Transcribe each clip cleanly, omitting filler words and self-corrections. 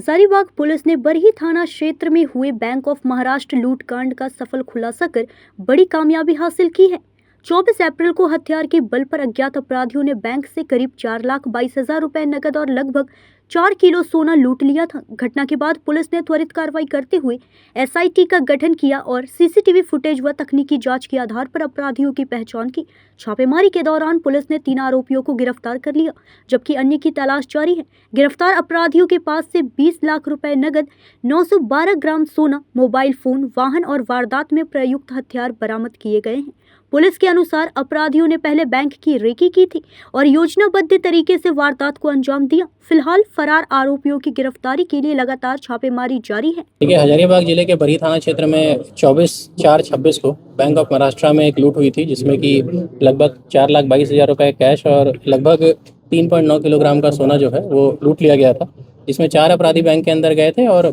Hazaribagh police ने बरही थाना क्षेत्र में हुए बैंक ऑफ महाराष्ट्र लूटकांड का सफल खुलासा कर बड़ी कामयाबी हासिल की है। 24 अप्रैल को हथियार के बल पर अज्ञात अपराधियों ने बैंक से करीब 4,22,000 रुपए नकद और लगभग 4 किलो सोना लूट लिया था। घटना के बाद पुलिस ने त्वरित कार्रवाई करते हुए एसआईटी का गठन किया और सीसीटीवी फुटेज व तकनीकी जांच के आधार पर अपराधियों की पहचान की। छापेमारी के दौरान पुलिस ने 3 आरोपियों को गिरफ्तार कर लिया, जबकि अन्य की तलाश जारी है। गिरफ्तार अपराधियों के पास से 20 लाख रुपए नगद, 912 ग्राम सोना, मोबाइल फोन, वाहन और वारदात में प्रयुक्त हथियार बरामद किए गए हैं। पुलिस के अनुसार अपराधियों ने पहले बैंक की रेकी की थी और योजनाबद्ध तरीके से वारदात को अंजाम दिया। फिलहाल फरार आरोपियों की गिरफ्तारी के लिए लगातार छापेमारी जारी है। देखिए, हजारीबाग जिले के बरही थाना क्षेत्र में 24/4/26 को बैंक ऑफ महाराष्ट्र में एक लूट हुई थी, जिसमें कि लगभग 4,22,000 रुपए कैश और लगभग 3.9 किलोग्राम का सोना जो है वो लूट लिया गया था। इसमें 4 अपराधी बैंक के अंदर गए थे और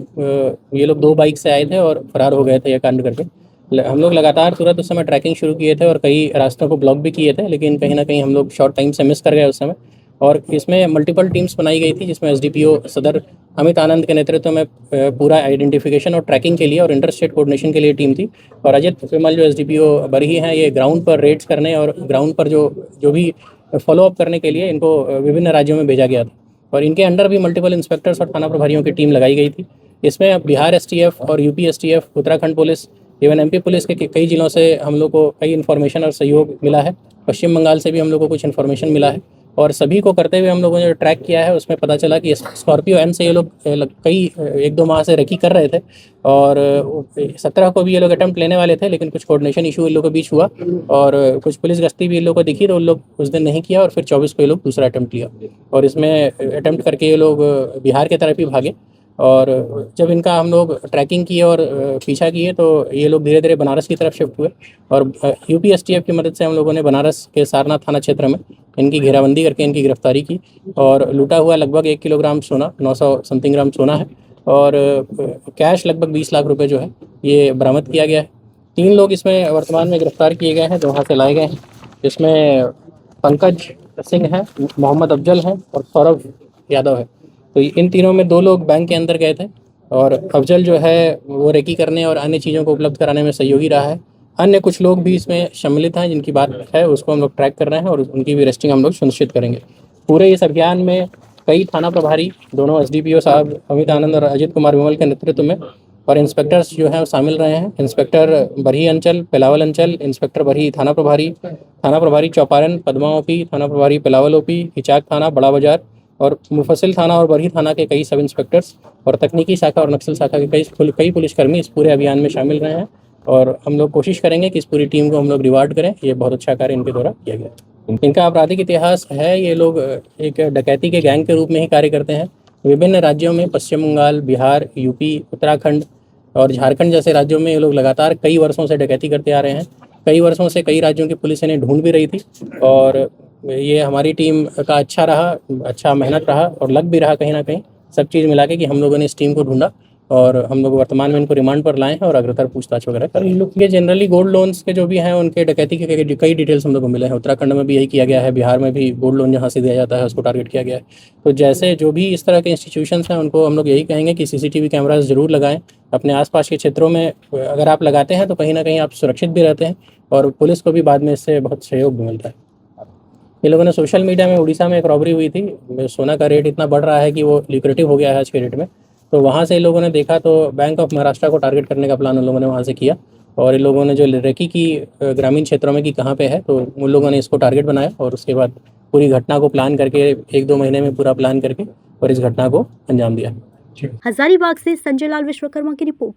ये लोग 2 बाइक से आए थे और फरार हो गए थे ये कांड करके। हम लोग लगातार तुरंत उस समय ट्रैकिंग शुरू किए थे और कई रास्तों को ब्लॉक भी किए थे, लेकिन कहीं ना कहीं हम लोग शॉर्ट टाइम से मिस कर गए उस समय। और इसमें मल्टीपल टीम्स बनाई गई थी, जिसमें एसडीपीओ सदर अमित आनंद के नेतृत्व में पूरा आइडेंटिफिकेशन और ट्रैकिंग के लिए और इंटर स्टेट कोऑर्डिनेशन के लिए टीम थी। और अजित विमल जो एसडीपीओ बरही हैं, ये ग्राउंड पर रेड्स करने और ग्राउंड पर जो भी फॉलोअप करने के लिए इनको विभिन्न राज्यों में भेजा गया था। और इनके अंडर भी मल्टीपल इंस्पेक्टर्स और थाना प्रभारियों की टीम लगाई गई थी। इसमें बिहार एसटीएफ और UP STF, Uttarakhand police, even MP police के कई जिलों से हम लोग को कई इन्फॉर्मेशन और सहयोग मिला है। पश्चिम बंगाल से भी हम लोग को कुछ इन्फॉर्मेशन मिला है और सभी को करते हुए हम लोगों ने जो ट्रैक किया है उसमें पता चला कि स्कॉर्पियो एन से ये लोग कई 1-2 माह से रेकी कर रहे थे और 17 को भी ये लोग अटेम्प्ट लेने वाले थे, लेकिन कुछ कोऑर्डिनेशन इशू इन लोगों के बीच हुआ और कुछ पुलिस गश्ती भी इन लोगों को दिखी, तो उन लोग उस दिन नहीं किया और फिर 24 को ये लोग दूसरा अटेम्प्ट लिया और इसमें अटेम्प्ट करके ये लोग बिहार की तरफ ही भागे। और जब इनका हम लोग ट्रैकिंग किए और पीछा किए तो ये लोग धीरे धीरे बनारस की तरफ शिफ्ट हुए और यूपी एसटीएफ की मदद से हम लोगों ने बनारस के सारनाथ थाना क्षेत्र में इनकी घेराबंदी करके इनकी गिरफ्तारी की और लूटा हुआ लगभग 1 किलोग्राम सोना, 900 समथिंग ग्राम सोना है और कैश लगभग 20 लाख रुपए जो है ये बरामद किया गया है। 3 लोग इसमें वर्तमान में गिरफ्तार किए गए हैं जो वहाँ से लाए गए हैं। इसमें पंकज सिंह है, मोहम्मद अफजल है और सौरभ यादव है। तो इन तीनों में 2 लोग बैंक के अंदर गए थे और अफजल जो है वो रेकी करने और अन्य चीज़ों को उपलब्ध कराने में सहयोगी रहा है। अन्य कुछ लोग भी इसमें सम्मिलित हैं जिनकी बात है उसको हम लोग ट्रैक कर रहे हैं और उनकी भी अरेस्टिंग हम लोग सुनिश्चित करेंगे। पूरे इस अभियान में कई थाना प्रभारी, दोनों एसडीपीओ साहब अमित आनंद और अजित कुमार विमल के नेतृत्व में और इंस्पेक्टर्स जो हैं वो शामिल रहे हैं। इंस्पेक्टर बरही अंचल, पिलावल अंचल, इंस्पेक्टर बरही थाना प्रभारी चौपारण, पदमा ओपी, थाना प्रभारी पिलावल ओपी, हिचाक थाना, बड़ा बाजार और मुफस्सिल थाना और बरही थाना के कई सब इंस्पेक्टर्स और तकनीकी शाखा और नक्सल शाखा के कई पुलिसकर्मी इस पूरे अभियान में शामिल रहे हैं और हम लोग कोशिश करेंगे कि इस पूरी टीम को हम लोग रिवार्ड करें। ये बहुत अच्छा कार्य इनके द्वारा किया गया। इनका आपराधिक इतिहास है, ये लोग एक डकैती के गैंग के रूप में ही कार्य करते हैं। विभिन्न राज्यों में, पश्चिम बंगाल, बिहार, यूपी, उत्तराखंड और झारखंड जैसे राज्यों में ये लोग लगातार कई वर्षों से डकैती करते आ रहे हैं। कई वर्षों से कई राज्यों की पुलिस इन्हें ढूंढ भी रही थी और ये हमारी टीम का अच्छा मेहनत रहा और लग भी रहा कहीं ना कहीं, सब चीज़ मिला के कि हम लोगों ने इस टीम को ढूंढा और हम लोग वर्तमान में इनको रिमांड पर लाए हैं और अग्रतर पूछताछ वगैरह कर। इन लोग के जनरली गोल्ड लोन्स के जो भी हैं उनके डकैती के कई डिटेल्स हम लोग को मिले हैं। उत्तराखंड में भी यही किया गया है, बिहार में भी गोल्ड लोन जहाँ से दिया जाता है उसको टारगेट किया गया है। तो जैसे जो भी इस तरह के इंस्टीट्यूशंस हैं उनको हम लोग यही कहेंगे कि सीसीटीवी कैमराज ज़रूर लगाएं अपने आसपास के क्षेत्रों में। अगर आप लगाते हैं तो कहीं ना कहीं आप सुरक्षित भी रहते हैं और पुलिस को भी बाद में इससे बहुत सहयोग भी मिलता है। ये लोगों ने सोशल मीडिया में, उड़ीसा में एक रॉबरी हुई थी, सोना का रेट इतना बढ़ रहा है कि वो ल्यूक्रेटिव हो गया है आज के रेट में, तो वहाँ से इन लोगों ने देखा तो बैंक ऑफ महाराष्ट्र को टारगेट करने का प्लान उन लोगों ने वहाँ से किया और इन लोगों ने जो रेकी की ग्रामीण क्षेत्रों में कि कहाँ पे है, तो उन लोगों ने इसको टारगेट बनाया और उसके बाद पूरी घटना को प्लान करके 1-2 महीने में पूरा प्लान करके और इस घटना को अंजाम दिया। हजारीबाग से संजय लाल विश्वकर्मा की रिपोर्ट।